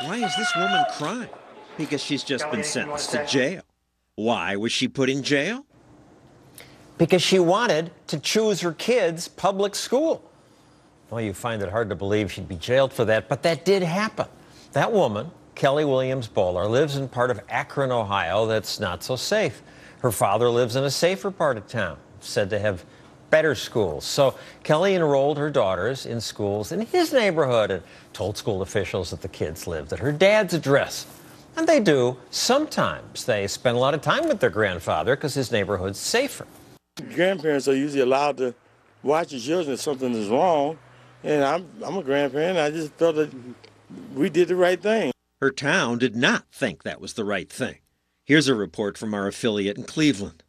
Why is this woman crying? Because she's just been sentenced to jail. Why was she put in jail? Because she wanted to choose her kids' public school. Well, you find it hard to believe she'd be jailed for that, but that did happen. That woman, Kelly Williams Bowler, lives in part of Akron, Ohio that's not so safe. Her father lives in a safer part of town, said to have better schools. So Kelly enrolled her daughters in schools in his neighborhood and told school officials that the kids lived at her dad's address. And they do. Sometimes they spend a lot of time with their grandfather because his neighborhood's safer. Grandparents are usually allowed to watch the children if something is wrong. And I'm a grandparent. I just felt that we did the right thing. Her town did not think that was the right thing. Here's a report from our affiliate in Cleveland.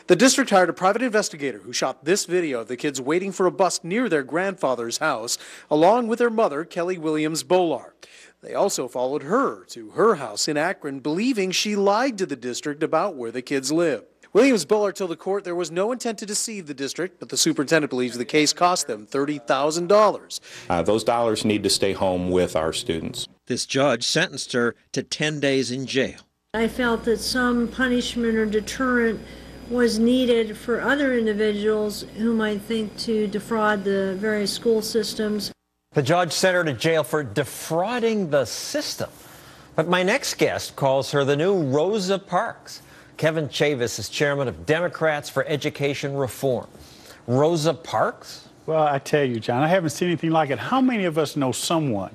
The district hired a private investigator who shot this video of the kids waiting for a bus near their grandfather's house, along with their mother, Kelly Williams Bowler. They also followed her to her house in Akron, believing she lied to the district about where the kids live. Williams Bowler told the court there was no intent to deceive the district, but the superintendent believes the case cost them $30,000. Those dollars need to stay home with our students. This judge sentenced her to 10 days in jail. I felt that some punishment or deterrent was needed for other individuals who might think to defraud the various school systems. The judge sent her to jail for defrauding the system. But my next guest calls her the new Rosa Parks. Kevin Chavis is chairman of Democrats for Education Reform. Rosa Parks? Well, I tell you, John, I haven't seen anything like it. How many of us know someone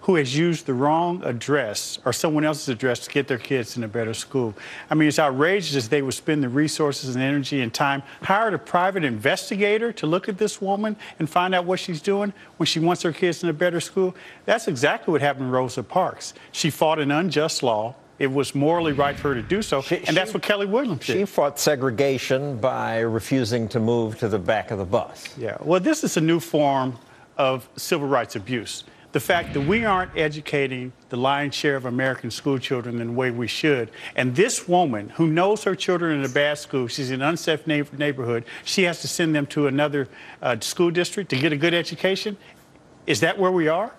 who has used the wrong address or someone else's address to get their kids in a better school? I mean, it's outrageous that they would spend the resources and energy and time, hired a private investigator to look at this woman and find out what she's doing when she wants her kids in a better school. That's exactly what happened to Rosa Parks. She fought an unjust law. It was morally right for her to do so, and that's what Kelly Williams did. She fought segregation by refusing to move to the back of the bus. Yeah, well, this is a new form of civil rights abuse. The fact that we aren't educating the lion's share of American school children in the way we should. And this woman who knows her children in a bad school, she's in an unsafe neighborhood, she has to send them to another school district to get a good education. Is that where we are?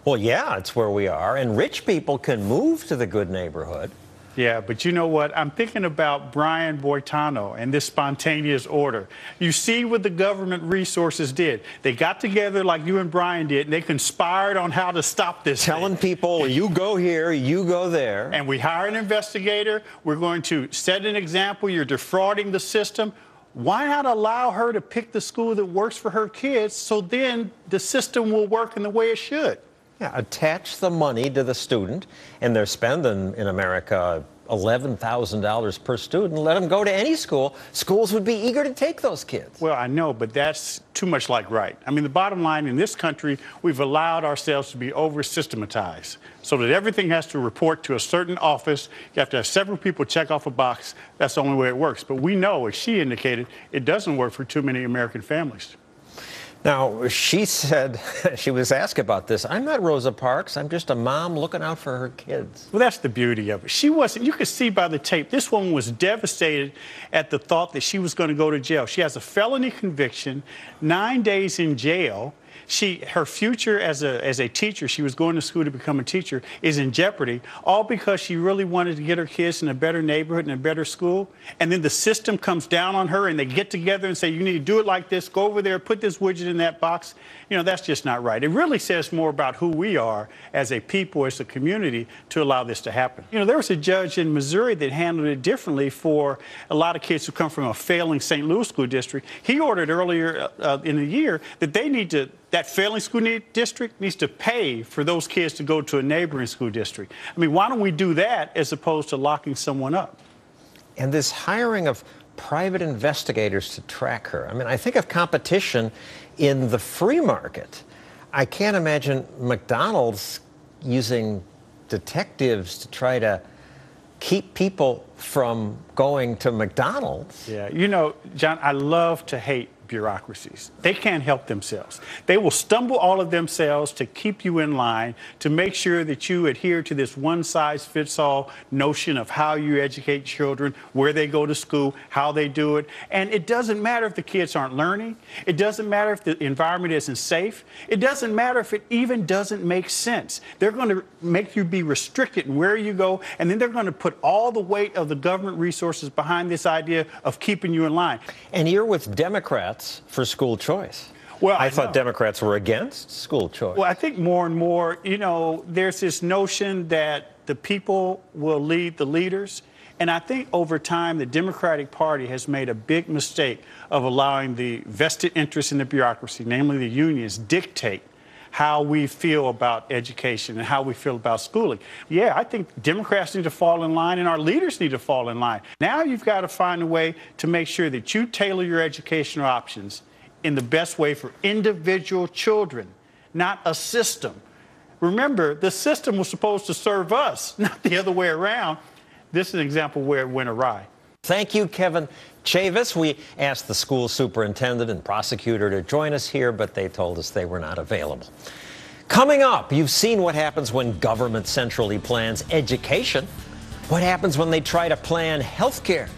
Well, yeah, it's where we are. And rich people can move to the good neighborhood. Yeah, but you know what? I'm thinking about Brian Boitano and this spontaneous order. You see what the government resources did. They got together like you and Brian did, and they conspired on how to stop this. Telling people, you go here, you go there. And we hire an investigator. We're going to set an example. You're defrauding the system. Why not allow her to pick the school that works for her kids so then the system will work in the way it should? Yeah, attach the money to the student, and they're spending in America $11,000 per student. Let them go to any school. Schools would be eager to take those kids. Well, I know, but that's too much like right. I mean, the bottom line in this country, we've allowed ourselves to be over-systematized so that everything has to report to a certain office. You have to have several people check off a box. That's the only way it works. But we know, as she indicated, it doesn't work for too many American families. Now, she said, she was asked about this, I'm not Rosa Parks, I'm just a mom looking out for her kids. Well, that's the beauty of it. She wasn't, you could see by the tape, this woman was devastated at the thought that she was going to go to jail. She has a felony conviction, 9 days in jail. Her future as a teacher, she was going to school to become a teacher, is in jeopardy, all because she really wanted to get her kids in a better neighborhood and a better school. And then the system comes down on her and they get together and say, you need to do it like this, go over there, put this widget in that box. You know, that's just not right. It really says more about who we are as a people, as a community, to allow this to happen. You know, there was a judge in Missouri that handled it differently for a lot of kids who come from a failing St. Louis school district. He ordered earlier in the year that that failing school district needs to pay for those kids to go to a neighboring school district. I mean, why don't we do that as opposed to locking someone up? And this hiring of private investigators to track her. I mean, I think of competition in the free market. I can't imagine McDonald's using detectives to try to keep people from going to McDonald's. Yeah, you know, John, I love to hate bureaucracies. They can't help themselves. They will stumble all of themselves to keep you in line, to make sure that you adhere to this one-size-fits-all notion of how you educate children, where they go to school, how they do it. And it doesn't matter if the kids aren't learning. It doesn't matter if the environment isn't safe. It doesn't matter if it even doesn't make sense. They're going to make you be restricted in where you go, and then they're going to put all the weight of the government resources behind this idea of keeping you in line. And you're with Democrats for school choice. Well, I thought Democrats were against school choice. Well, I think more and more, you know, there's this notion that the people will lead the leaders. And I think over time, the Democratic Party has made a big mistake of allowing the vested interests in the bureaucracy, namely the unions, dictate how we feel about education and how we feel about schooling. Yeah, I think Democrats need to fall in line and our leaders need to fall in line. Now you've got to find a way to make sure that you tailor your educational options in the best way for individual children, not a system. Remember, the system was supposed to serve us, not the other way around. This is an example where it went awry. Thank you, Kevin Chavis. We asked the school superintendent and prosecutor to join us here, but they told us they were not available. Coming up, you've seen what happens when government centrally plans education. What happens when they try to plan health care?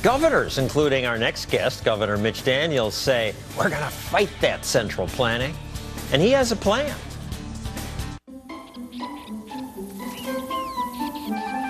Governors, including our next guest, Governor Mitch Daniels, say, we're going to fight that central planning. And he has a plan.